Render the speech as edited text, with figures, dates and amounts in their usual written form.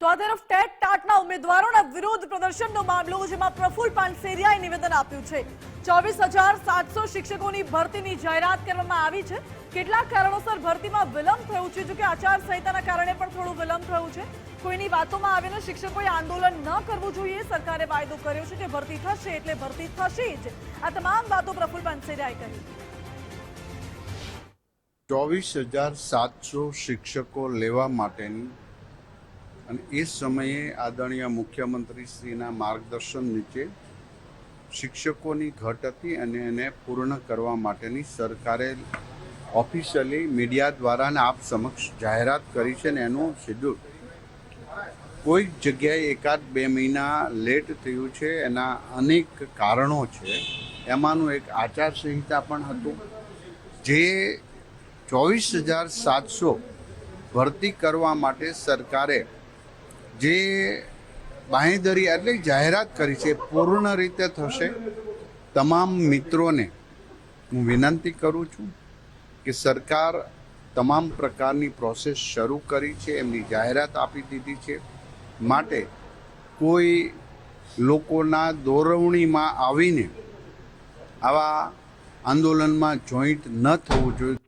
તો આ તરફ ટેટ ટાટના ઉમેદવારોના વિરોધ પ્રદર્શનનો મામલો જેમાં પ્રફુલ પાનસેરિયાએ નિવેદન આપ્યું છે। 24,700 શિક્ષકોની ભરતીની જાહેરાત કરવામાં આવી છે। કેટલાક કારણોસર ભરતીમાં વિલંબ થયો છે, જો કે આચારસંહિતાના કારણે પણ થોડું વિલંબ થયું છે। કોઈની વાતોમાં આવીને શિક્ષકોએ આંદોલન ન કરવું જોઈએ। સરકારે વાયદો કર્યો છે કે ભરતી થશે એટલે ભરતી થશે જ। આ તમામ વાતો પ્રફુલ પાનસેરિયાએ કહી। 24,700 શિક્ષકો લેવા માટેની અને એ સમયે આદરણીય મુખ્યમંત્રીશ્રીના માર્ગદર્શન નીચે શિક્ષકોની ઘટ હતી અને એને પૂર્ણ કરવા માટેની સરકારે ઓફિશિયલી મીડિયા દ્વારા અને આપ સમક્ષ જાહેરાત કરી છે ને એનું શેડ્યુલ કોઈ જગ્યાએ 1-2 મહિના લેટ થયું છે। એના અનેક કારણો છે, એમાંનું એક આચારસંહિતા પણ હતું। જે 24,700 ભરતી કરવા માટે સરકારે જે બાંહેધરી એટલે જાહેરાત કરી છે પૂર્ણ રીતે થશે। તમામ મિત્રોને હું વિનંતી કરું છું કે સરકાર તમામ પ્રકારની પ્રોસેસ શરૂ કરી છે, એમની જાહેરાત આપી દીધી છે, માટે કોઈ લોકોના દોરવણીમાં આવીને આવા આંદોલનમાં જોઈન્ટ ન થવું જોઈએ।